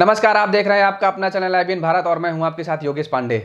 नमस्कार, आप देख रहे हैं आपका अपना चैनल IBN भारत और मैं हूं आपके साथ योगेश पांडे।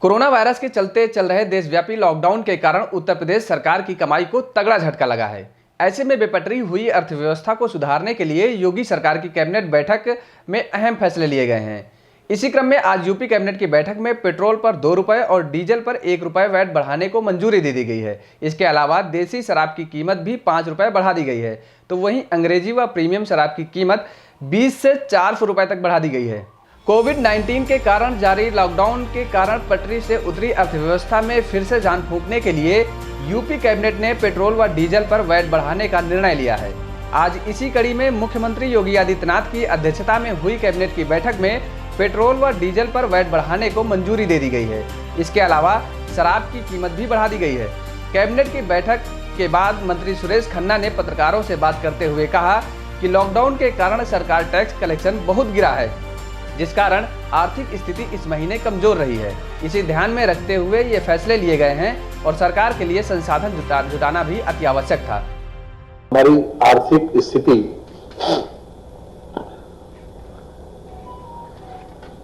कोरोना वायरस के चलते चल रहे देशव्यापी लॉकडाउन के कारण उत्तर प्रदेश सरकार की कमाई को तगड़ा झटका लगा है। ऐसे में बेपटरी हुई अर्थव्यवस्था को सुधारने के लिए योगी सरकार की कैबिनेट बैठक में अहम फैसले लिए गए हैं। इसी क्रम में आज यूपी कैबिनेट की बैठक में पेट्रोल पर 2 रुपये और डीजल पर 1 रुपये वैट बढ़ाने को मंजूरी दे दी गई है। इसके अलावा देसी शराब की कीमत भी 5 रुपये बढ़ा दी गई है, तो वहीं अंग्रेजी व प्रीमियम शराब की कीमत 20 से 400 रुपये तक बढ़ा दी गई है। कोविड-19 के कारण जारी लॉकडाउन के कारण पटरी से उतरी अर्थव्यवस्था में फिर से जान फूंकने के लिए यूपी कैबिनेट ने पेट्रोल व डीजल पर वैट बढ़ाने का निर्णय लिया है। आज इसी कड़ी में मुख्यमंत्री योगी आदित्यनाथ की अध्यक्षता में हुई कैबिनेट की बैठक में पेट्रोल व डीजल पर वैट बढ़ाने को मंजूरी दे दी गई है। इसके अलावा शराब की कीमत भी बढ़ा दी गई है। कैबिनेट की बैठक के बाद मंत्री सुरेश खन्ना ने पत्रकारों से बात करते हुए कहा कि लॉकडाउन के कारण सरकार टैक्स कलेक्शन बहुत गिरा है, जिस कारण आर्थिक स्थिति इस महीने कमजोर रही है। इसे ध्यान में रखते हुए ये फैसले लिए गए हैं और सरकार के लिए संसाधन जुटाना भी अति आवश्यक था। हमारी आर्थिक स्थिति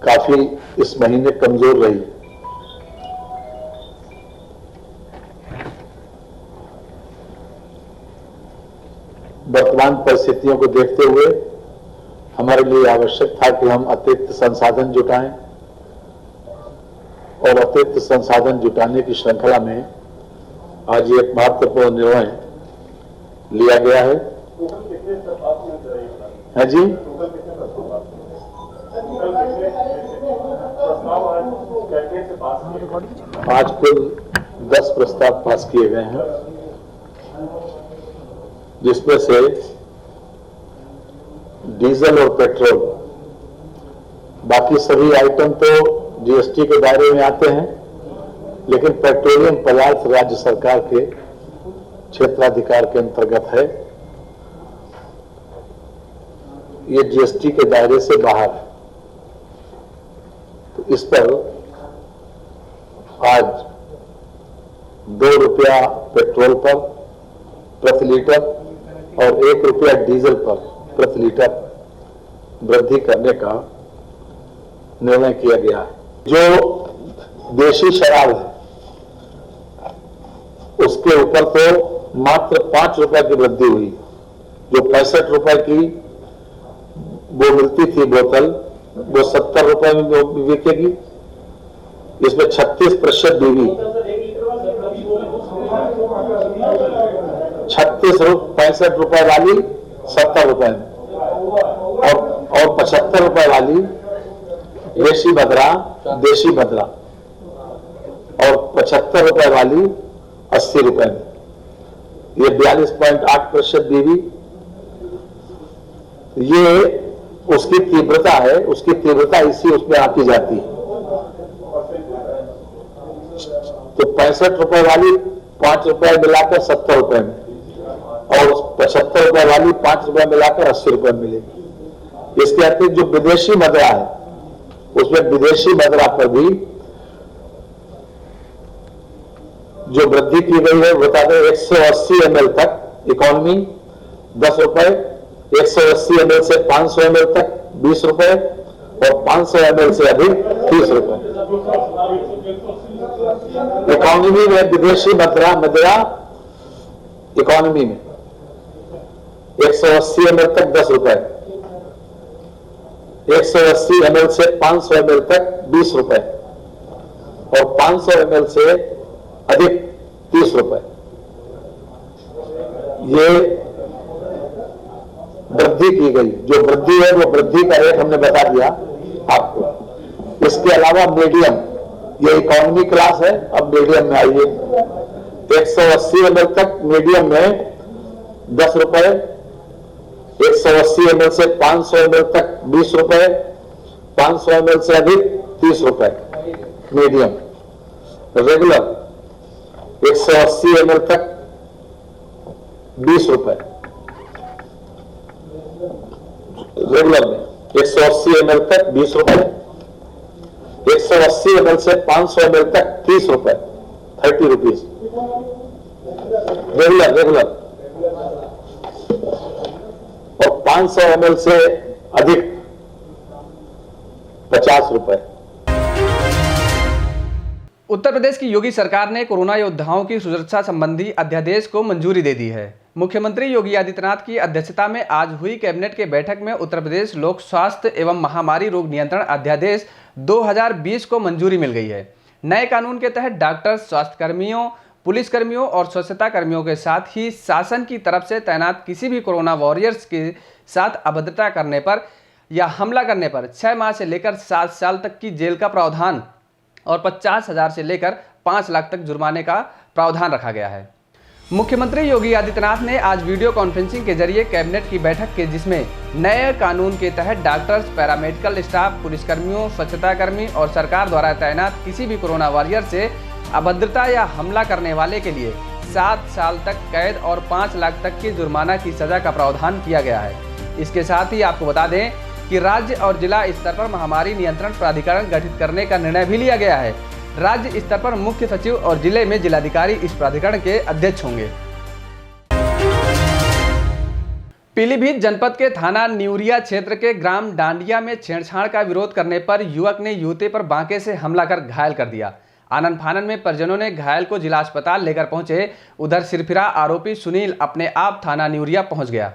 काफी इस महीने कमजोर रही। वर्तमान परिस्थितियों को देखते हुए हमारे लिए आवश्यक था कि हम अतिरिक्त संसाधन जुटाएं और अतिरिक्त संसाधन जुटाने की श्रृंखला में आज एक महत्वपूर्ण निर्णय लिया गया है। हाँ जी, आज कुल 10 प्रस्ताव पास किए गए हैं, जिसमें से डीजल और पेट्रोल, बाकी सभी आइटम तो जीएसटी के दायरे में आते हैं, लेकिन पेट्रोलियम पदार्थ राज्य सरकार के क्षेत्राधिकार के अंतर्गत है। ये जीएसटी के दायरे से बाहर है। तो इस पर आज 2 रुपया पेट्रोल पर प्रति लीटर और 1 रुपया डीजल पर प्रति लीटर वृद्धि करने का निर्णय किया गया है। जो देशी शराब है उसके ऊपर तो मात्र 5 रुपए की वृद्धि हुई। जो 65 रुपए की वो मिलती थी बोतल, वो 70 रुपए में बिकेगी। इसमें 36% डीवी, 65 रुपए वाली 70 रुपए में और 75 रुपए वाली देशी भद्रा और 75 रुपए वाली 80 रुपए में। ये 42.8% डीवी। ये उसकी तीव्रता है, उसकी तीव्रता इसी उसमें आती जाती है। तो 65 रुपए वाली 5 रुपए मिलाकर 70 रुपए में और 75 रुपए वाली 5 रुपए मिलाकर 80 रुपए मिलेगी। इसके अतिरिक्त जो विदेशी मदरा है उसमें विदेशी मदरा पर भी जो वृद्धि की गई है, बता दें 180 ml तक इकोनॉमी 10 रुपए, 180 ml से 500 ml तक 20 रुपए और 500 ml से अधिक 30 रुपए। इकोनॉमी में विदेशी मदरा इकोनॉमी में 180 ml तक 10 रुपए, 180 ml से 500 ml तक 20 रुपए और 500 ml से अधिक 30 रुपए। ये वृद्धि की गई। जो वृद्धि है वो वृद्धि का रेट हमने बता दिया आपको। इसके अलावा मीडियम, ये इकोनॉमी क्लास है, अब मीडियम में आइए। 180 ml तक मीडियम में 10 रुपए, 180 ml से 500 ml तक 20 रुपए, 500 ml से अधिक 30 रुपए मीडियम। रेगुलर 180 ml तक 20 रुपए, रेगुलर में 180 ml तक 20 रुपए, 180 ml से 500 ml तक 30 रुपए, 30 रुपीज रेगुलर। और 500 ml से अधिक 50 रुपए। उत्तर प्रदेश की योगी सरकार ने कोरोना योद्धाओं की सुरक्षा संबंधी अध्यादेश को मंजूरी दे दी है। मुख्यमंत्री योगी आदित्यनाथ की अध्यक्षता में आज हुई कैबिनेट के बैठक में उत्तर प्रदेश लोक स्वास्थ्य एवं महामारी रोग नियंत्रण अध्यादेश 2020 को मंजूरी मिल गई है। नए कानून के तहत डॉक्टर, स्वास्थ्यकर्मियों, पुलिसकर्मियों और स्वच्छता कर्मियों के साथ ही शासन की तरफ से तैनात किसी भी कोरोना वॉरियर्स के साथ अभद्रता करने पर या हमला करने पर 6 माह से लेकर 7 साल तक की जेल का प्रावधान और 50,000 से लेकर 5 लाख तक जुर्माने का प्रावधान रखा गया है। मुख्यमंत्री योगी आदित्यनाथ ने आज वीडियो कॉन्फ्रेंसिंग के जरिए कैबिनेट की बैठक के जिसमें नए कानून के तहत डॉक्टर्स, पैरामेडिकल स्टाफ, पुलिसकर्मियों, स्वच्छता कर्मी और सरकार द्वारा तैनात किसी भी कोरोना वॉरियर से अभद्रता या हमला करने वाले के लिए 7 साल तक कैद और 5 लाख तक की जुर्माना की सजा का प्रावधान किया गया है। इसके साथ ही आपको बता दें कि राज्य और जिला स्तर पर महामारी नियंत्रण प्राधिकरण गठित करने का निर्णय भी लिया गया है। राज्य स्तर पर मुख्य सचिव और जिले में जिलाधिकारी इस प्राधिकरण के अध्यक्ष होंगे। पीलीभीत जनपद के थाना न्यूरिया क्षेत्र के ग्राम डांडिया में छेड़छाड़ का विरोध करने पर युवक ने युवती पर बांके से हमला कर घायल कर दिया। आनन फानन में परिजनों ने घायल को जिला अस्पताल लेकर पहुंचे। उधर सिरफिरा आरोपी सुनील अपने आप थाना न्यूरिया पहुंच गया।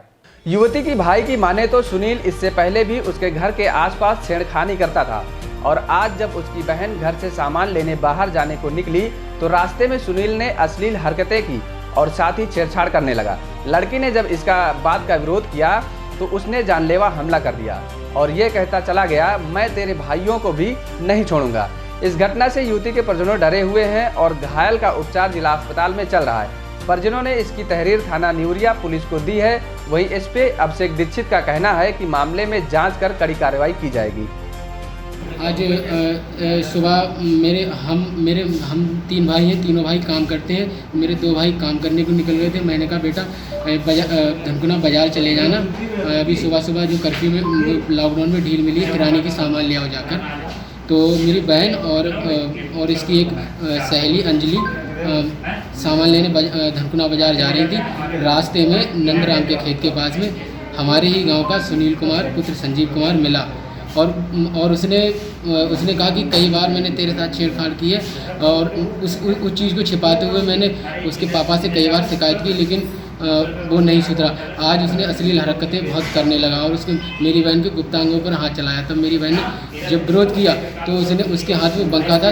युवती की भाई की माने तो सुनील इससे पहले भी उसके घर के आसपास छेड़खानी करता था और आज जब उसकी बहन घर से सामान लेने बाहर जाने को निकली तो रास्ते में सुनील ने अश्लील हरकतें की और साथ ही छेड़छाड़ करने लगा। लड़की ने जब इसका बात का विरोध किया तो उसने जानलेवा हमला कर दिया और ये कहता चला गया, मैं तेरे भाइयों को भी नहीं छोड़ूंगा। इस घटना से युवती के परिजनों डरे हुए हैं और घायल का उपचार जिला अस्पताल में चल रहा है। परिजनों ने इसकी तहरीर थाना न्यूरिया पुलिस को दी है। वहीं एसपी अभिषेक दीक्षित का कहना है कि मामले में जांच कर कड़ी कार्रवाई की जाएगी। आज सुबह हम 3 भाई हैं, तीनों भाई काम करते हैं। मेरे 2 भाई काम करने को निकल गए थे। मैंने कहा बेटा धनकुना बाजार चले जाना, अभी सुबह जो कर्फ्यू में लॉकडाउन में ढील मिली है, किराने की सामान ले आओ जाकर। तो मेरी बहन और इसकी एक सहेली अंजलि सामान लेने धनकुना बाजार जा रही थी। रास्ते में नंदराम के खेत के पास में हमारे ही गांव का सुनील कुमार पुत्र संजीव कुमार मिला और उसने कहा कि कई बार मैंने तेरे साथ छेड़छाड़ की है और उस चीज़ को छिपाते हुए मैंने उसके पापा से कई बार शिकायत की, लेकिन वो नहीं सुधरा। आज उसने अश्लील हरकतें बहुत करने लगा और उसने मेरी बहन के गुप्तांगों पर हाथ चलाया। तब मेरी बहन ने जब विरोध किया तो उसने उसके हाथ में बंका था,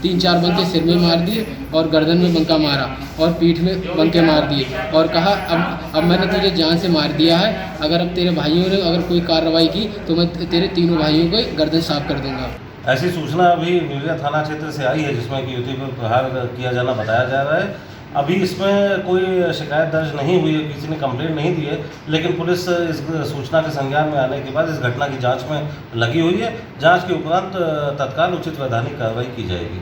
3-4 बंके सिर में मार दिए और गर्दन में बंका मारा और पीठ में बंके मार दिए और कहा अब मैंने तुझे जान से मार दिया है, अगर अब तेरे भाइयों ने अगर कोई कार्रवाई की तो मैं तेरे तीनों भाइयों को गर्दन साफ कर दूंगा। ऐसी सूचना अभी न्यूरिया थाना क्षेत्र से आई है जिसमें कि युवती पर प्रहार किया जाना बताया जा रहा है। अभी इसमें कोई शिकायत दर्ज नहीं हुई है, किसी ने कंप्लेंट नहीं दी है, लेकिन पुलिस इस सूचना के संज्ञान में आने के बाद इस घटना की जांच में लगी हुई है। जांच के उपरांत तत्काल उचित वैधानिक कार्रवाई की जाएगी।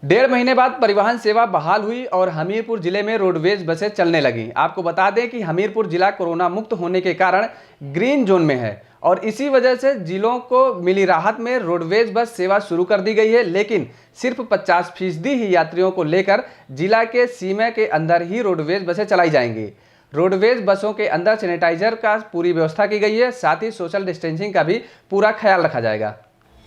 1.5 महीने बाद परिवहन सेवा बहाल हुई और हमीरपुर जिले में रोडवेज बसें चलने लगी। आपको बता दें कि हमीरपुर जिला कोरोना मुक्त होने के कारण ग्रीन जोन में है और इसी वजह से जिलों को मिली राहत में रोडवेज बस सेवा शुरू कर दी गई है, लेकिन सिर्फ 50% ही यात्रियों को लेकर जिला के सीमा के अंदर ही रोडवेज बसें चलाई जाएंगी। रोडवेज बसों के अंदर सैनिटाइजर का पूरी व्यवस्था की गई है, साथ ही सोशल डिस्टेंसिंग का भी पूरा ख्याल रखा जाएगा।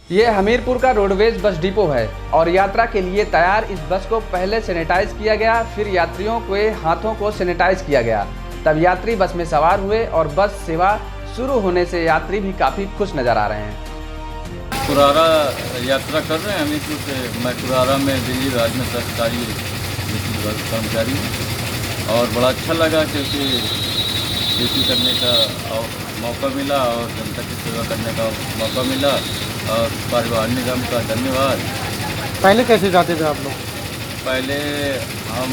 ये हमीरपुर का रोडवेज बस डिपो है और यात्रा के लिए तैयार इस बस को पहले सैनिटाइज किया गया, फिर यात्रियों के हाथों को सैनिटाइज किया गया, तब यात्री बस में सवार हुए और बस सेवा शुरू होने से यात्री भी काफ़ी खुश नज़र आ रहे हैं। कुरारा यात्रा कर रहे हैं हमीरपुर से। मैं कुरारा में दिल्ली राज्य में सरकारी कर्मचारी हूँ और बड़ा अच्छा लगा क्योंकि ड्यूटी करने का मौका मिला और जनता की सेवा करने का मौका मिला और परिवहन निगम का धन्यवाद। पहले कैसे जाते थे आप लोग? पहले हम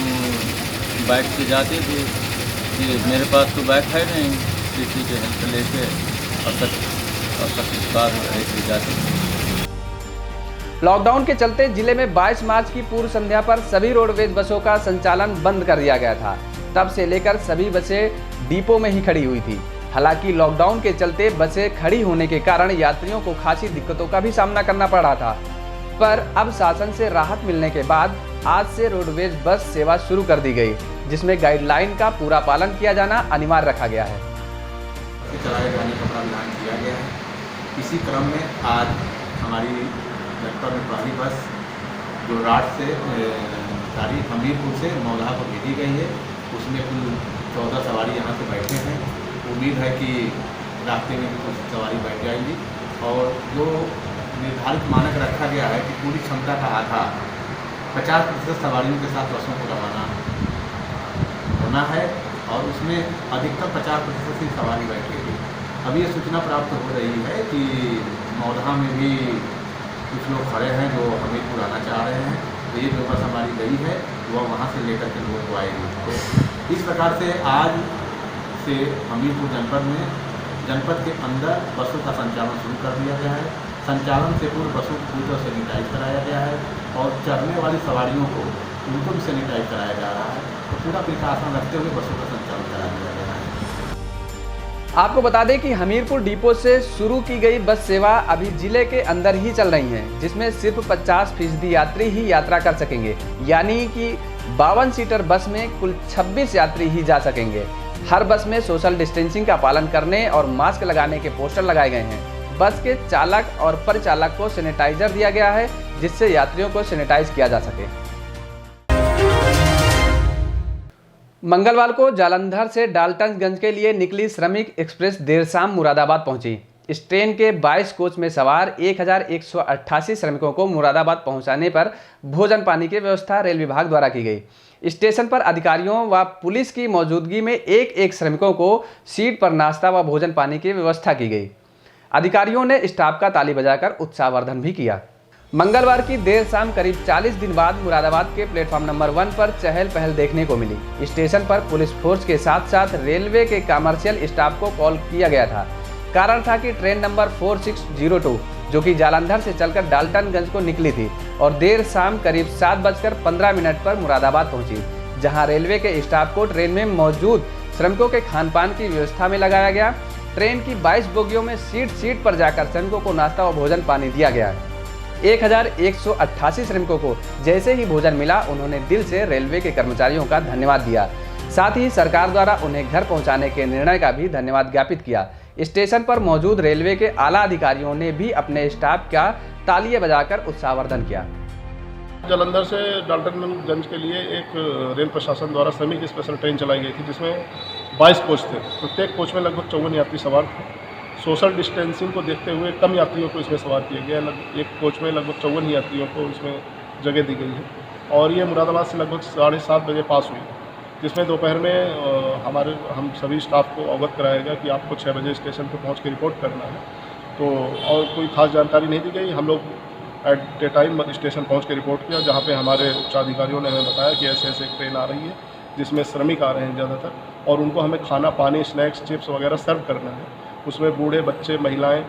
बाइक से जाते थे कि मेरे पास तो बाइक है नहीं, किसी के हेल्प लेके ऐसे जाते थे। लॉकडाउन के चलते जिले में 22 मार्च की पूर्व संध्या पर सभी रोडवेज बसों का संचालन बंद कर दिया गया था। तब से लेकर सभी बसें डिपो में ही खड़ी हुई थी। हालांकि लॉकडाउन के चलते बसें खड़ी होने के कारण यात्रियों को खासी दिक्कतों का भी सामना करना पड़ रहा था, पर अब शासन से राहत मिलने के बाद आज से रोडवेज बस सेवा शुरू कर दी गई, जिसमें गाइडलाइन का पूरा पालन किया जाना अनिवार्य रखा गया है। के चलाए जाने का प्रावधान किया गया है। इसी क्रम में आज हमारी जनपद में पहली बस जो रात से तारीख हमीरपुर से मौधा को भेजी गई है, उसमें कुल 14 सवारी यहाँ से बैठे हैं। उम्मीद है कि रास्ते में भी कुछ सवारी बैठ जाएगी और जो निर्धारित मानक रखा गया है कि पूरी क्षमता का आधा 50% सवारियों के साथ बसों को रवाना होना है और उसमें अधिकतम 50% ही सवारी बैठेगी। अभी ये सूचना प्राप्त हो रही है कि मौधा में भी कुछ लोग खड़े हैं जो हमीरपुर आना चाह रहे हैं, तो ये जो बस हमारी गई है वह वहाँ से लेकर के लोगों को आएगी। तो इस प्रकार से आज से हमीरपुर जनपद के अंदर बसों का संचालन शुरू कर दिया गया है। संचालन से पूर्व बसों को पूरी तरह सैनिटाइज कराया गया है और चढ़ने वाली सवारियों को उनको भी सैनिटाइज कराया जा रहा है। तो पूरा प्रिकॉशन रखते हुए बसों का संचालन करा दिया गया है। आपको बता दें कि हमीरपुर डिपो से शुरू की गई बस सेवा अभी जिले के अंदर ही चल रही है, जिसमें सिर्फ 50% यात्री ही यात्रा कर सकेंगे, यानी कि 52 सीटर बस में कुल 26 यात्री ही जा सकेंगे। हर बस में सोशल डिस्टेंसिंग का पालन करने और मास्क लगाने के पोस्टर लगाए गए हैं। बस के चालक और परिचालक को सैनिटाइजर दिया गया है, जिससे यात्रियों को सैनिटाइज किया जा सके। मंगलवार को जालंधर से डाल्टनगंज के लिए निकली श्रमिक एक्सप्रेस देर शाम मुरादाबाद पहुंची। इस ट्रेन के 22 कोच में सवार 1188 श्रमिकों को मुरादाबाद पहुंचाने पर भोजन पानी की व्यवस्था रेल विभाग द्वारा की गई। स्टेशन पर अधिकारियों व पुलिस की मौजूदगी में एक श्रमिकों को सीट पर नाश्ता व भोजन पानी की व्यवस्था की गई। अधिकारियों ने स्टाफ का ताली बजाकर उत्साहवर्धन भी किया। मंगलवार की देर शाम करीब 40 दिन बाद मुरादाबाद के प्लेटफॉर्म नंबर 1 पर चहल पहल देखने को मिली। स्टेशन पर पुलिस फोर्स के साथ साथ रेलवे के कमर्शियल स्टाफ को कॉल किया गया था। कारण था कि ट्रेन नंबर 4602 जो कि जालंधर से चलकर डाल्टनगंज को निकली थी और देर शाम करीब 7:15 पर मुरादाबाद पहुंची, जहां रेलवे के स्टाफ को ट्रेन में मौजूद श्रमिकों के खान पान की व्यवस्था में लगाया गया। ट्रेन की 22 बोगियों में सीट पर जाकर श्रमिकों को नाश्ता और भोजन पानी दिया गया। 1188 श्रमिकों को जैसे ही भोजन मिला, उन्होंने दिल से रेलवे के कर्मचारियों का धन्यवाद दिया। साथ ही सरकार द्वारा उन्हें घर पहुंचाने के निर्णय का भी धन्यवाद ज्ञापित किया। स्टेशन पर मौजूद रेलवे के आला अधिकारियों ने भी अपने स्टाफ का तालियां बजाकर उत्साहवर्धन किया। जालंधर से डाल्टनगंज के लिए एक रेल प्रशासन द्वारा श्रमिक स्पेशल ट्रेन चलाई गई थी, जिसमें 22 कोच थे। प्रत्येक कोच में लगभग 54 यात्री सवार थे। सोशल डिस्टेंसिंग को देखते हुए कम यात्रियों को इसमें सवार किया गया। एक कोच में लगभग 54 यात्रियों को इसमें जगह दी गई है और ये मुरादाबाद से लगभग 7:30 बजे पास हुई, जिसमें दोपहर में हम सभी स्टाफ को अवगत कराया गया कि आपको 6 बजे स्टेशन पर पहुंच के रिपोर्ट करना है। तो और कोई खास जानकारी नहीं दी गई। हम लोग एट ए टाइम स्टेशन पहुंच के रिपोर्ट किया, जहां पे हमारे उच्चाधिकारियों ने हमें बताया कि ऐसे एक ट्रेन आ रही है जिसमें श्रमिक आ रहे हैं ज़्यादातर, और उनको हमें खाना पानी स्नैक्स चिप्स वगैरह सर्व करना है। उसमें बूढ़े बच्चे महिलाएं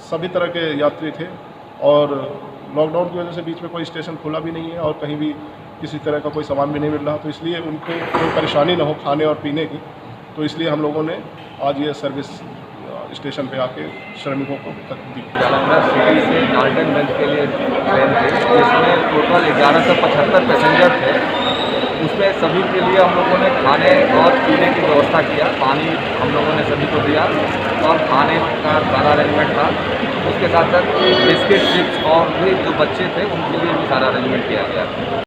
सभी तरह के यात्री थे और लॉकडाउन की वजह से बीच में कोई स्टेशन खुला भी नहीं है और कहीं भी किसी तरह का कोई सामान भी नहीं मिल रहा, तो इसलिए उनको कोई परेशानी ना हो खाने और पीने की, तो इसलिए हम लोगों ने आज ये सर्विस स्टेशन पे आके श्रमिकों को दी। जालंधर सिटी से डाल्टनगंज के लिए ट्रेन थी, जिसमें टोटल 1175 पैसेंजर थे। उसमें सभी के लिए हम लोगों ने खाने और पीने की व्यवस्था किया। पानी हम लोगों ने सभी को दिया और खाने का सारा अरेंजमेंट था। उसके साथ साथ बिस्किट चिप्स और भी जो बच्चे थे उनके लिए भी सारा अरेंजमेंट किया गया।